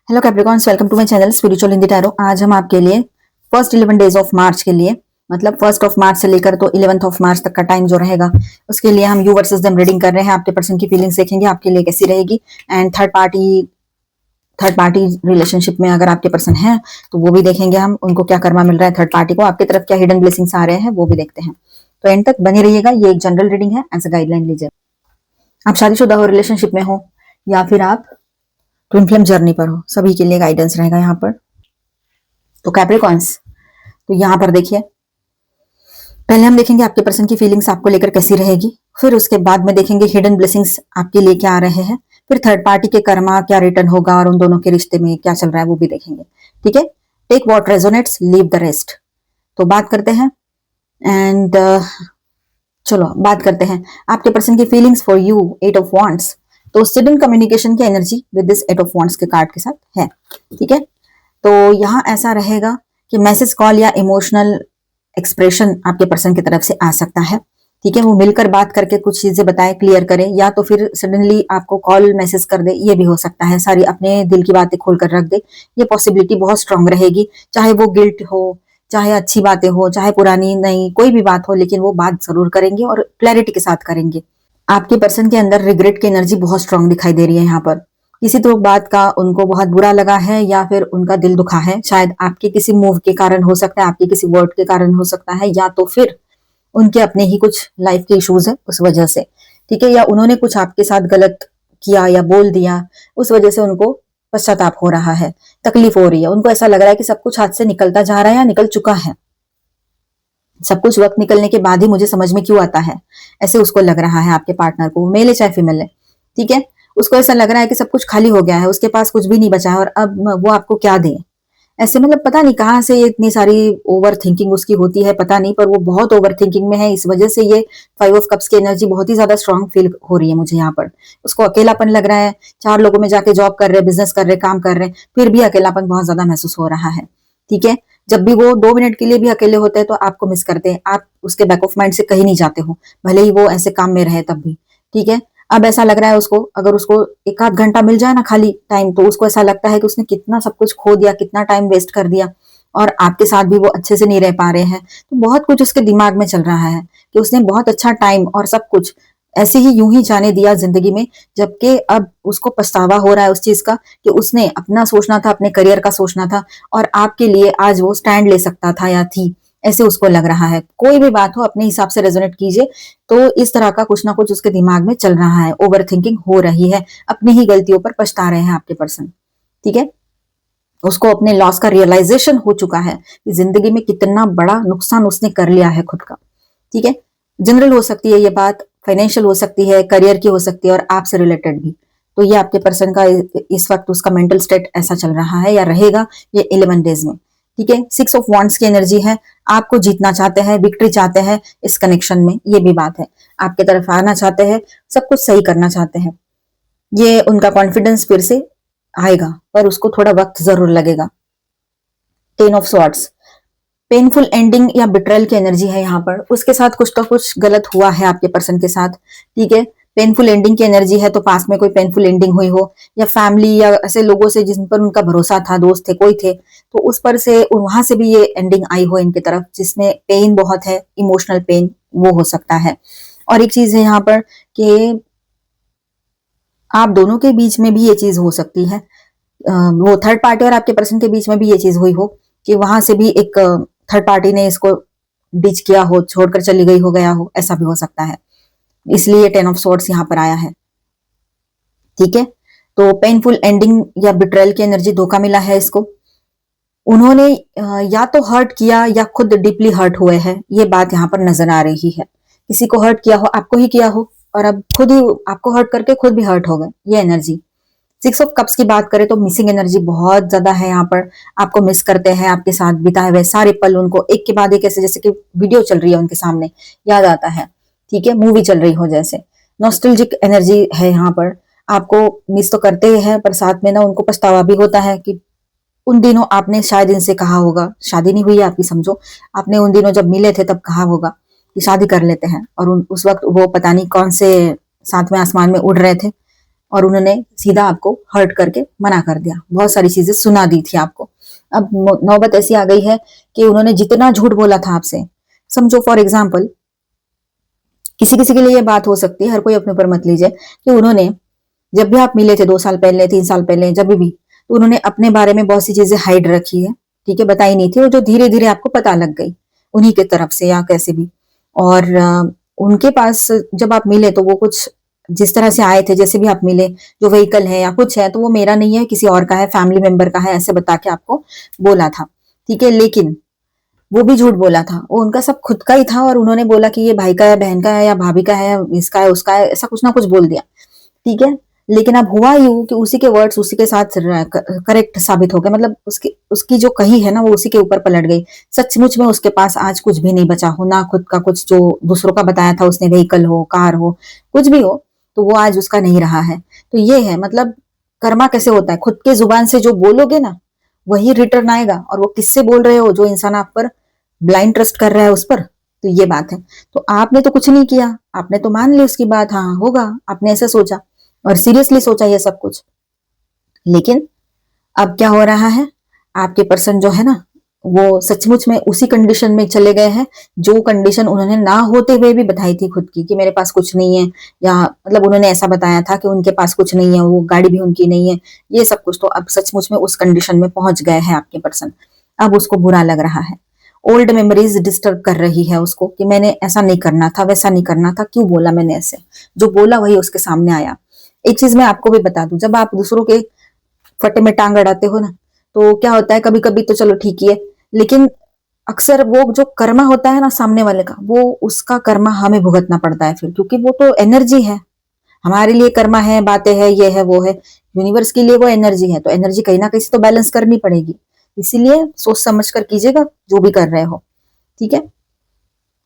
Hello Capricorns, welcome to my channel spiritual Hindi tarot. आज हम आपके लिए फर्स्ट 11 डेज ऑफ मार्च के लिए, मतलब 1 मार्च से लेकर तो 11 मार्च तक का टाइम जो रहेगा, उसके लिए हम यू वर्सेस देम रीडिंग कर रहे हैं। आपके पर्सन की फीलिंग्स देखेंगे आपके लिए कैसी रहेगी। एंड थर्ड पार्टी रिलेशनशिप में अगर आपके पर्सन है तो वो भी देखेंगे हम, उनको क्या कर्मा मिल रहा है थर्ड पार्टी को, आपकी तरफ क्या हिडन ब्लेसिंग्स आ रहे हैं वो भी देखते हैं। तो एंड तक बने रहिएगा। ये एक जनरल रीडिंग है, एज अ गाइडलाइन लीजिए। आप शादीशुदा हो, रिलेशनशिप में हो, या फिर आप ट्विन फ्लेम जर्नी पर हो, सभी के लिए गाइडेंस रहेगा यहाँ पर। तो कैप्रिकॉन्स, तो यहाँ पर देखिए, पहले हम देखेंगे आपके पर्सन की फीलिंग्स आपको लेकर कैसी रहेगी, फिर उसके बाद में देखेंगे हिडन ब्लेसिंग्स आपके लिए क्या आ रहे हैं, फिर थर्ड पार्टी के कर्मा क्या रिटर्न होगा और उन दोनों के रिश्ते में क्या चल रहा है वो भी देखेंगे। ठीक है, take what resonates, leave the rest. तो बात करते हैं एंड चलो बात करते हैं आपके पर्सन की feelings for you. 8 of wands, तो सिडन कम्युनिकेशन की energy with this 8 of wands के कार्ड के साथ है। ठीक है, तो यहाँ ऐसा रहेगा कि मैसेज, कॉल या इमोशनल एक्सप्रेशन आपके पर्सन की तरफ से आ सकता है। ठीक है, वो मिलकर बात करके कुछ चीजें बताए, क्लियर करे, या तो फिर सडनली आपको कॉल मैसेज कर दे, ये भी हो सकता है। सारी अपने दिल की बातें खोल कर रख दे, ये पॉसिबिलिटी बहुत स्ट्रांग रहेगी। चाहे वो गिल्ट हो, चाहे अच्छी बातें हो, चाहे पुरानी नहीं, कोई भी बात हो, लेकिन वो बात जरूर करेंगे और क्लैरिटी के साथ करेंगे। आपके पर्सन के अंदर रिग्रेट की एनर्जी बहुत स्ट्रांग दिखाई दे रही है यहाँ पर। किसी तो बात का उनको बहुत बुरा लगा है या फिर उनका दिल दुखा है, शायद आपके किसी मूव के कारण हो सकता है, आपके किसी वर्ड के कारण हो सकता है, या तो फिर उनके अपने ही कुछ लाइफ के इश्यूज है उस वजह से। ठीक है, या उन्होंने कुछ आपके साथ गलत किया या बोल दिया, उस वजह से उनको पश्चाताप हो रहा है, तकलीफ हो रही है, उनको ऐसा लग रहा है कि सब कुछ हाथ से निकलता जा रहा है या निकल चुका है, सब कुछ वक्त निकलने के बाद ही मुझे समझ में क्यों आता है, ऐसे उसको लग रहा है आपके पार्टनर को, मेल है चाहे फीमेल है। ठीक है, उसको ऐसा लग रहा है कि सब कुछ खाली हो गया है, उसके पास कुछ भी नहीं बचा है और अब वो आपको क्या दे। ऐसे मतलब पता नहीं कहाँ से ये इतनी सारी ओवर थिंकिंग उसकी होती है, पता नहीं, पर वो बहुत ओवर थिंकिंग में है। इस वजह से ये 5 ऑफ कप्स की एनर्जी बहुत ही ज्यादा स्ट्रांग फील हो रही है मुझे यहाँ पर। उसको अकेलापन लग रहा है, 4 लोगों में जाके जॉब कर रहे, बिजनेस कर रहे, काम कर रहे, फिर भी अकेलापन बहुत ज्यादा महसूस हो रहा है। ठीक है, जब भी वो 2 मिनट के लिए भी अकेले होते हैं तो आपको मिस करते हैं, आप उसके बैक ऑफ माइंड से कहीं नहीं जाते हो, भले ही वो ऐसे काम में रहे तब भी। ठीक है, अब ऐसा लग रहा है उसको, अगर उसको एक आध घंटा मिल जाए ना खाली टाइम, तो उसको ऐसा लगता है कि उसने कितना सब कुछ खो दिया, कितना टाइम वेस्ट कर दिया, और आपके साथ भी वो अच्छे से नहीं रह पा रहे हैं। तो बहुत कुछ उसके दिमाग में चल रहा है कि उसने बहुत अच्छा टाइम और सब कुछ ऐसे ही यूं ही जाने दिया जिंदगी में, जबकि अब उसको पछतावा हो रहा है उस चीज का कि उसने अपना सोचना था, अपने करियर का सोचना था, और आपके लिए आज वो स्टैंड ले सकता था या थी, ऐसे उसको लग रहा है। कोई भी बात हो अपने हिसाब से रेजोनेट कीजिए। तो इस तरह का कुछ ना कुछ उसके दिमाग में चल रहा है, ओवर थिंकिंग हो रही है, अपनी ही गलतियों पर पछता रहे हैं आपके पर्सन। ठीक है, उसको अपने लॉस का रियलाइजेशन हो चुका है कि जिंदगी में कितना बड़ा नुकसान उसने कर लिया है खुद का। ठीक है, जनरल हो सकती है ये बात, फाइनेंशियल हो सकती है, करियर की हो सकती है, और आपसे रिलेटेड भी। तो ये आपके पर्सन का इस वक्त उसका मेंटल स्टेट ऐसा चल रहा है या रहेगा ये 11 डेज में। ठीक है, 6 ऑफ वांड्स की एनर्जी है, आपको जीतना चाहते हैं, विक्ट्री चाहते हैं इस कनेक्शन में, ये भी बात है, आपके तरफ आना चाहते हैं, सब कुछ सही करना चाहते हैं। ये उनका कॉन्फिडेंस फिर से आएगा, पर उसको थोड़ा वक्त जरूर लगेगा। 10 ऑफ स्वॉर्ड्स, पेनफुल एंडिंग या बिट्रेल की एनर्जी है यहाँ पर, उसके साथ कुछ तो कुछ गलत हुआ है आपके पर्सन के साथ। ठीक है, पेनफुल एंडिंग की एनर्जी है, तो पास में कोई पेनफुल एंडिंग हुई हो, या फैमिली या ऐसे लोगों से जिन पर उनका भरोसा था, दोस्त थे, कोई थे, तो उस पर से वहां से भी ये एंडिंग आई हो इनकी तरफ, जिसमें पेन बहुत है, इमोशनल पेन वो हो सकता है। और एक चीज है यहाँ पर कि आप दोनों के बीच में भी ये चीज हो सकती है, वो थर्ड पार्टी और आपके पर्सन के बीच में भी ये चीज हुई हो कि वहां से भी एक थर्ड पार्टी ने इसको डिच किया हो, छोड़कर चली गई हो, गया हो, ऐसा भी हो सकता है। इसलिए 10 ऑफ स्वॉर्ड्स यहाँ पर आया है। ठीक है, तो पेनफुल एंडिंग या बिट्रेल की एनर्जी, धोखा मिला है इसको। उन्होंने या तो हर्ट किया या खुद डीपली हर्ट हुए हैं, ये बात यहाँ पर नजर आ रही है। किसी को हर्ट किया हो, आपको ही किया हो, और अब खुद ही आपको हर्ट करके खुद भी हर्ट हो गए, ये एनर्जी। 6 ऑफ कप्स की बात करें तो मिसिंग एनर्जी बहुत ज्यादा है यहाँ पर, आपको मिस करते हैं, आपके साथ बिताए हुए सारे पल उनको एक के बाद एक ऐसे जैसे कि वीडियो चल रही है उनके सामने याद आता है। ठीक है, मूवी चल रही हो जैसे, नॉस्टैल्जिक एनर्जी है यहाँ पर। आपको मिस तो करते ही हैं, पर साथ में ना उनको पछतावा भी होता है कि उन दिनों आपने शायद इनसे कहा होगा, शादी नहीं हुई है आपकी समझो, आपने उन दिनों जब मिले थे तब कहा होगा कि शादी कर लेते हैं, और उस वक्त वो पता नहीं कौन से सातवें आसमान में उड़ रहे थे, और उन्होंने सीधा आपको हर्ट करके मना कर दिया, बहुत सारी चीजें सुना दी थी आपको। अब नौबत ऐसी आ गई है कि उन्होंने जितना झूठ बोला था आपसे, समझो फॉर एग्जाम्पल किसी किसी के लिए ये बात हो सकती है, हर कोई अपने ऊपर मत लीजिए, कि उन्होंने जब भी आप मिले थे 2 साल पहले 3 साल पहले जब भी, तो उन्होंने अपने बारे में बहुत सी चीजें हाइड रखी है, ठीक है, बताई नहीं थी, और जो धीरे धीरे आपको पता लग गई उन्हीं के तरफ से या कैसे भी। और उनके पास जब आप मिले तो वो कुछ जिस तरह से आए थे, जैसे भी आप मिले, जो व्हीकल है या कुछ है तो वो मेरा नहीं है, किसी और का है, फैमिली मेंबर का है, ऐसे बता के आपको बोला था, ठीक है। लेकिन वो भी झूठ बोला था, वो उनका सब खुद का ही था, और उन्होंने बोला कि ये भाई का है, बहन का है, या भाभी का है, इसका है, उसका है, ऐसा कुछ ना कुछ बोल दिया, ठीक है। लेकिन अब हुआ यूं कि उसी के वर्ड्स उसी के साथ करेक्ट साबित हो गए, मतलब उसकी उसकी जो कही है ना वो उसी के ऊपर पलट गई। सचमुच में उसके पास आज कुछ भी नहीं बचा हो, ना खुद का कुछ जो दूसरों का बताया था उसने, व्हीकल हो, कार हो, कुछ भी हो, तो वो आज उसका नहीं रहा है। तो ये है मतलब कर्मा कैसे होता है, खुद के जुबान से जो बोलोगे ना वही रिटर्न आएगा। और वो किससे बोल रहे हो, जो इंसान आप पर ब्लाइंड ट्रस्ट कर रहा है उस पर। तो ये बात है। तो आपने तो कुछ नहीं किया, आपने तो मान ली उसकी बात, हाँ होगा, आपने ऐसे सोचा और सीरियसली सोचा ये सब कुछ। लेकिन अब क्या हो रहा है, आपके पर्सन जो है ना वो सचमुच में उसी कंडीशन में चले गए हैं, जो कंडीशन उन्होंने ना होते हुए भी बताई थी खुद की, कि मेरे पास कुछ नहीं है, या मतलब उन्होंने ऐसा बताया था कि उनके पास कुछ नहीं है, वो गाड़ी भी उनकी नहीं है, ये सब कुछ। तो अब सचमुच में उस कंडीशन में पहुंच गए हैं आपके पर्सन। अब उसको बुरा लग रहा है, ओल्ड मेमोरीज डिस्टर्ब कर रही है उसको, कि मैंने ऐसा नहीं करना था, वैसा नहीं करना था, क्यों बोला मैंने ऐसे, जो बोला वही उसके सामने आया। एक चीज मैं आपको भी बता दूं, जब आप दूसरों के फटे में टांग अड़ाते हो ना, तो क्या होता है, कभी कभी तो चलो ठीक ही है, लेकिन अक्सर वो जो कर्मा होता है ना सामने वाले का, वो उसका कर्मा हमें भुगतना पड़ता है फिर, क्योंकि वो तो एनर्जी है। हमारे लिए कर्मा है, बातें है, ये है वो है, यूनिवर्स के लिए वो एनर्जी है, तो एनर्जी कहीं ना कहीं से तो बैलेंस करनी पड़ेगी। इसीलिए सोच समझ कर कीजिएगा जो भी कर रहे हो, ठीक है।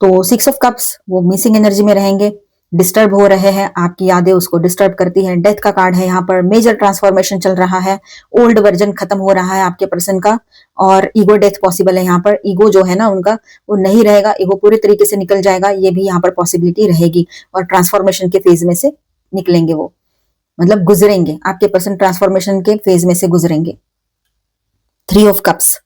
तो 6 ऑफ कप्स वो मिसिंग एनर्जी में रहेंगे, डिस्टर्ब हो रहे हैं, आपकी यादें उसको डिस्टर्ब करती हैं। डेथ का कार्ड है यहाँ पर, मेजर ट्रांसफॉर्मेशन चल रहा है, ओल्ड वर्जन खत्म हो रहा है आपके पर्सन का, और ईगो डेथ पॉसिबल है यहाँ पर। ईगो जो है ना उनका वो नहीं रहेगा, ईगो पूरी तरीके से निकल जाएगा, ये भी यहाँ पर पॉसिबिलिटी रहेगी। और ट्रांसफॉर्मेशन के फेज में से निकलेंगे वो, मतलब गुजरेंगे, आपके पर्सन ट्रांसफॉर्मेशन के फेज में से गुजरेंगे। 3 ऑफ कप्स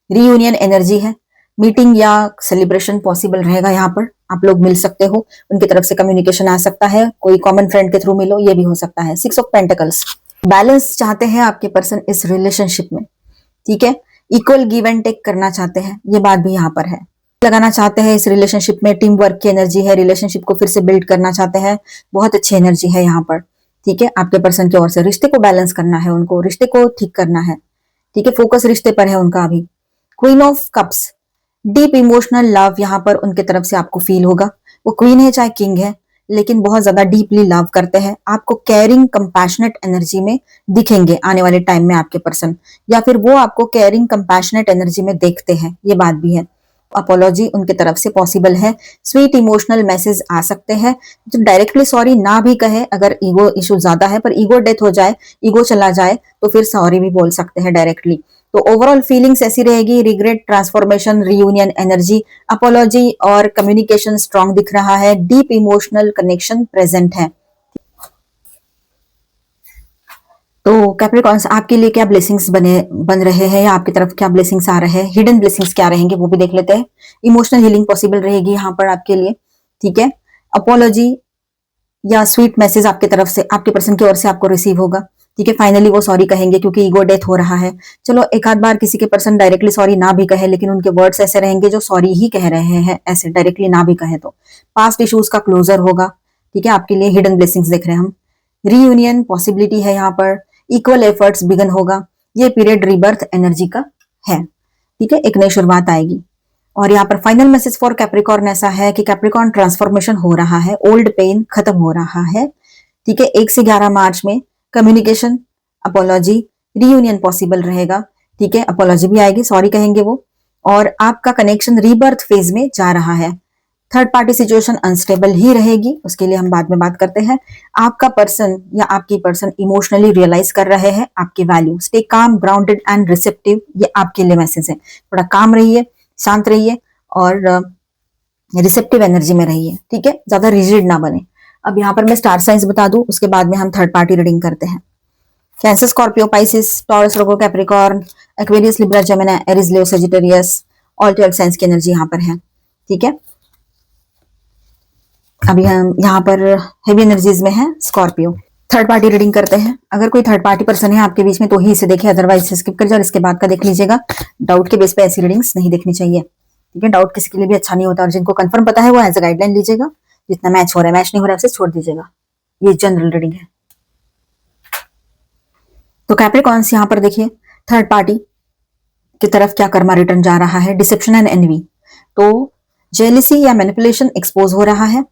रीयूनियन एनर्जी है, मीटिंग या सेलिब्रेशन पॉसिबल रहेगा, यहाँ पर आप लोग मिल सकते हो, उनकी तरफ से कम्युनिकेशन आ सकता है, कोई कॉमन फ्रेंड के थ्रू मिलो, ये भी हो सकता है। 6 ऑफ पेंटिकल्स बैलेंस चाहते हैं आपके पर्सन इस रिलेशनशिप में, ठीक है, इक्वल गिव एंड टेक करना चाहते हैं, ये बात भी यहाँ पर है। लगाना चाहते हैं इस रिलेशनशिप में, टीम वर्क की एनर्जी है, रिलेशनशिप को फिर से बिल्ड करना चाहते हैं, बहुत अच्छी एनर्जी है यहाँ पर, ठीक है। आपके पर्सन की ओर से रिश्ते को बैलेंस करना है उनको, रिश्ते को ठीक करना है, ठीक है, फोकस रिश्ते पर है उनका अभी। Queen of cups deep emotional love यहाँ पर उनके तरफ से आपको फील होगा। वो क्वीन है चाहे किंग है, लेकिन बहुत ज्यादा डीपली लव करते हैं आपको, केयरिंग कंपैशनेट एनर्जी में दिखेंगे आने वाले टाइम में आपके पर्सन, या फिर वो आपको केयरिंग कंपैशनेट एनर्जी में देखते हैं, ये बात भी है। अपोलॉजी उनके तरफ से पॉसिबल है, स्वीट इमोशनल मैसेज आ सकते हैं, जो डायरेक्टली सॉरी ना भी कहे, अगर ईगो इशू ज्यादा है, पर ईगो डेथ हो जाए, ईगो चला जाए, तो फिर सॉरी भी बोल सकते हैं डायरेक्टली। तो ओवरऑल फीलिंग्स ऐसी रहेगी, regret, transformation, reunion energy, apology और कम्युनिकेशन स्ट्रांग दिख रहा है, डीप इमोशनल कनेक्शन प्रेजेंट है। तो कैप्रिकॉन्स आपके लिए क्या ब्लेसिंग्स बन रहे हैं, या आपकी तरफ क्या ब्लेसिंग्स आ रहे हैं, हिडन ब्लेसिंग्स क्या रहेंगे वो भी देख लेते हैं। इमोशनल हीलिंग पॉसिबल रहेगी यहाँ पर आपके लिए, ठीक है। अपोलॉजी या स्वीट मैसेज आपके तरफ से, आपके पर्सन की ओर से आपको रिसीव होगा, ठीक है। फाइनली वो सॉरी कहेंगे, क्योंकि ईगो डेथ हो रहा है। चलो एक आध बार किसी के पर्सन डायरेक्टली सॉरी ना भी कहे, लेकिन उनके वर्ड्स ऐसे रहेंगे जो सॉरी ही कह रहे हैं, ऐसे डायरेक्टली ना भी कहे तो। पास्ट इश्यूज का क्लोजर होगा, ठीक है, आपके लिए हिडन ब्लेसिंग्स देख रहे हैं हम। रीयूनियन पॉसिबिलिटी है यहाँ पर, इक्वल एफर्ट्स बिगन होगा, ये पीरियड रीबर्थ एनर्जी का है, ठीक है, एक नई शुरुआत आएगी। और यहाँ पर फाइनल मैसेज फॉर कैप्रिकॉर्न ऐसा है कि कैप्रिकॉर्न ट्रांसफॉर्मेशन हो रहा है, ओल्ड पेन खत्म हो रहा है, ठीक है। 1 से 11 मार्च में कम्युनिकेशन, अपोलॉजी, रीयूनियन पॉसिबल रहेगा, ठीक है, अपोलॉजी भी आएगी, सॉरी कहेंगे वो, और आपका कनेक्शन रीबर्थ फेज में जा रहा है। थर्ड पार्टी सिचुएशन अनस्टेबल ही रहेगी, उसके लिए हम बाद में बात करते हैं। आपका पर्सन या आपकी पर्सन इमोशनली रियलाइज कर रहे हैं आपके value, stay calm, grounded and receptive, ये आपके लिए मैसेज है। थोड़ा काम रहिए, शांत रहिए और रिसेप्टिव एनर्जी में रहिए, ठीक है, ज्यादा रिजिड ना बने। अब यहाँ पर मैं स्टार साइंस बता दूं, उसके बाद में हम थर्ड पार्टी रीडिंग करते हैं। Cancer, Scorpio, Pisces, Taurus, Virgo, Capricorn, Aquarius, Libra, Gemini, Aries, Leo, Sagittarius, all 12 signs की एनर्जी यहाँ पर है। ठीक है, अभी हम यहाँ पर हेवी एनर्जीज में है स्कॉर्पियो। थर्ड पार्टी रीडिंग करते हैं। अगर कोई थर्ड पार्टी पर्सन है आपके बीच में तो ही इसे देखे, अदरवाइज इसे स्किप कर जाए और इसके बाद का देख लीजिएगा। डाउट के बेस पे ऐसी रीडिंग्स नहीं देखनी चाहिए। ठीक है, डाउट किसी के लिए भी अच्छा नहीं होता, और जिनको कंफर्म पता है वो एज अ गाइडलाइन लीजिएगा। जितना मैच हो रहा है, मैच नहीं हो रहा है उसे छोड़ दीजिएगा। ये जनरल रीडिंग है। तो कैप्रिकॉर्न्स यहाँ पर देखिए, थर्ड पार्टी की तरफ क्या कर्मा रिटर्न जा रहा है, डिसेप्शन एंड एनवी। तो जेलिसी या मैनिपुलेशन एक्सपोज हो रहा है।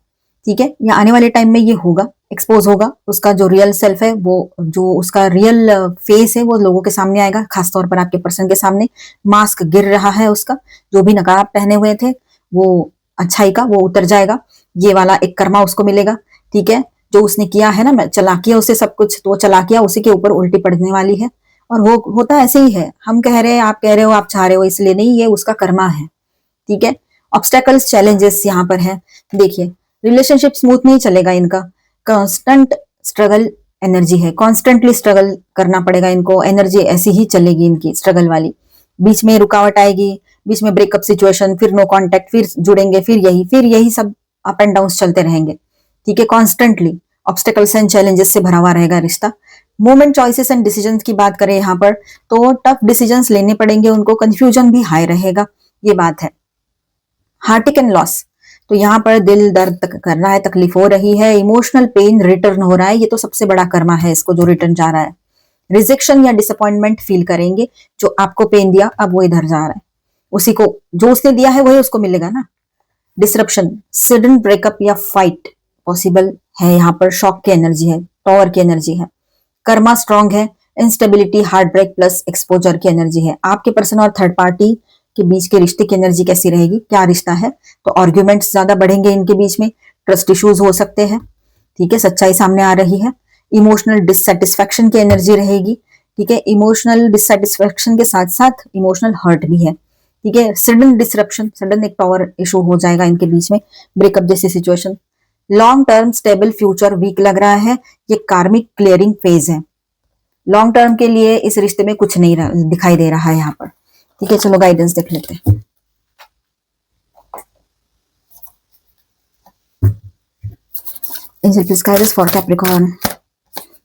ठीक है, या आने वाले टाइम में ये होगा, एक्सपोज होगा। उसका जो रियल सेल्फ है, वो जो उसका रियल फेस है वो लोगों के सामने आएगा, खासतौर पर आपके पर्सन के सामने। मास्क गिर रहा है उसका, जो भी नकाब पहने हुए थे वो अच्छाई का वो उतर जाएगा। ये वाला एक कर्मा उसको मिलेगा। ठीक है, जो उसने किया है ना चलाकिया उसे सब कुछ, तो चलाकिया उसी के ऊपर उल्टी पड़ने वाली है। और वो होता ऐसे ही है, हम कह रहे हैं, आप कह रहे हो, आप चाह रहे हो, इसलिए नहीं, ये उसका कर्मा है। ठीक है, ऑब्स्टेकल्स, चैलेंजेस यहाँ पर है। देखिए, रिलेशनशिप स्मूथ नहीं चलेगा इनका, कांस्टेंट स्ट्रगल एनर्जी है, कॉन्स्टेंटली स्ट्रगल करना पड़ेगा इनको, एनर्जी ऐसी ही चलेगी इनकी स्ट्रगल वाली। बीच में रुकावट आएगी, बीच में ब्रेकअप सिचुएशन, फिर नो कांटेक्ट, फिर जुड़ेंगे, फिर यही सब अप एंड डाउन चलते रहेंगे। ठीक है, कॉन्स्टेंटली ऑब्स्टेकल्स एंड चैलेंजेस से भरा हुआ रहेगा रिश्ता। मोमेंट, चॉइसेस एंड डिसीजंस की बात करें यहाँ पर, तो टफ डिसीजंस लेने पड़ेंगे उनको, कंफ्यूजन भी हाई रहेगा, ये बात है। हार्टिक एंड लॉस, तो यहाँ पर दिल दर्द कर रहा है, तकलीफ हो रही है, इमोशनल पेन रिटर्न हो रहा है, ये तो सबसे बड़ा कर्मा है इसको जो रिटर्न जा रहा है। रिजेक्शन या डिसअपॉइंटमेंट फील करेंगे, जो आपको पेन दिया अब वो इधर जा रहा है, उसी को जो उसने दिया है वही उसको मिलेगा ना। डिसरप्शन, सडन ब्रेकअप या फाइट पॉसिबल है, यहाँ पर शॉक की एनर्जी है, टॉवर की एनर्जी है। कर्मा स्ट्रांग है, instability, heartbreak plus exposure की एनर्जी है। आपके पर्सन और थर्ड पार्टी के बीच के रिश्ते की एनर्जी कैसी रहेगी, क्या रिश्ता है, तो आर्ग्यूमेंट्स ज्यादा बढ़ेंगे इनके बीच में, ट्रस्ट इश्यूज हो सकते हैं। ठीक है, सच्चाई सामने आ रही है। इमोशनल डिससेटिस्फैक्शन की एनर्जी रहेगी। ठीक है, इमोशनल डिससेटिस्फैक्शन के साथ साथ इमोशनल हर्ट भी है। ठीक है, सडन डिसरप्शन, सडन एक पावर इशू हो जाएगा इनके बीच में, ब्रेकअप जैसी situation. Long term stable, future weak लग रहा है, ये कार्मिक क्लियरिंग फेज है। लॉन्ग टर्म के लिए इस रिश्ते में कुछ नहीं दिखाई दे रहा है यहाँ पर। ठीक है, चलो गाइडेंस देख लेते हैं। Angel please guide us for Capricorn.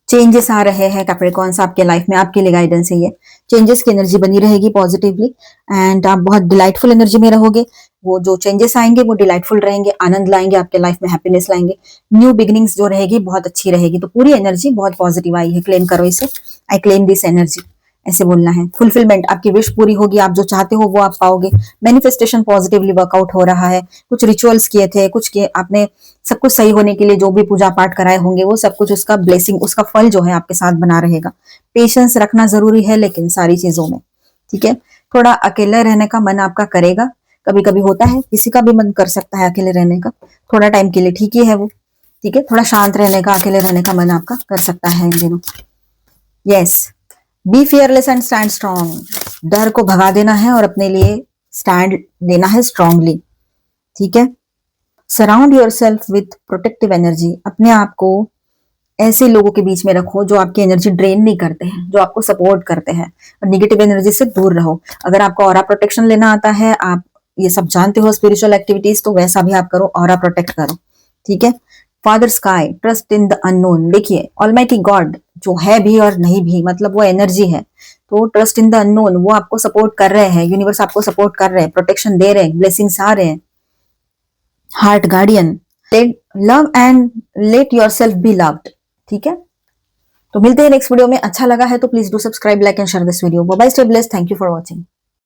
Changes आ रहे हैं कैप्रिकॉर्न्स आपके लाइफ में, आपके लिए गाइडेंस है ये। चेंजेस की एनर्जी बनी रहेगी पॉजिटिवली, एंड आप बहुत डिलाइटफुल एनर्जी में रहोगे। वो जो चेंजेस आएंगे वो डिलाइटफुल रहेंगे, आनंद लाएंगे आपके लाइफ में, हैप्पीनेस लाएंगे। न्यू बिगिनिंग्स जो रहेगी बहुत अच्छी रहेगी, तो पूरी एनर्जी बहुत पॉजिटिव आई है। क्लेम करो इसे, आई क्लेम दिस एनर्जी, ऐसे बोलना है। फुलफिलमेंट, आपकी विश पूरी होगी, आप जो चाहते हो वो आप पाओगे। मैनिफेस्टेशन पॉजिटिवली वर्कआउट हो रहा है। कुछ रिचुअल्स किए थे, कुछ किए आपने, सब कुछ सही होने के लिए जो भी पूजा पाठ कराए होंगे वो सब कुछ, उसका ब्लेसिंग, उसका फल जो है आपके साथ बना रहेगा। पेशेंस रखना जरूरी है लेकिन सारी चीजों में। ठीक है, थोड़ा अकेले रहने का मन आपका करेगा, कभी कभी होता है, किसी का भी मन कर सकता है अकेले रहने का, थोड़ा टाइम के लिए ठीक ही है वो। ठीक है, थोड़ा शांत रहने का, अकेले रहने का मन आपका कर सकता है इन दिनों। Yes, be fearless and stand strong, डर को भगा देना है और अपने लिए स्टैंड लेना है स्ट्रांगली। ठीक है, surround your self with protective energy, अपने आप को ऐसे लोगों के बीच में रखो जो आपकी एनर्जी ड्रेन नहीं करते हैं, जो आपको सपोर्ट करते हैं, और निगेटिव एनर्जी से दूर रहो। अगर आपको ऑरा प्रोटेक्शन लेना आता है, आप ये सब जानते हो स्पिरिचुअल एक्टिविटीज, तो वैसा भी आप करो, ऑरा प्रोटेक्ट करो। ठीक है, father sky, trust in the unknown. देखिए, ऑलमाइटी गॉड जो है भी और नहीं भी, मतलब वो एनर्जी है, तो ट्रस्ट इन द अननोन, वो आपको सपोर्ट कर रहे हैं, यूनिवर्स आपको सपोर्ट कर रहे हैं, प्रोटेक्शन दे रहे हैं, ब्लेसिंग्स आ रहे हैं। Heart guardian, love and let your self be loved. ठीक है, तो मिलते हैं नेक्स्ट वीडियो में। अच्छा लगा है तो please do subscribe, like and share this video. Bye bye, stay blessed, thank you for watching.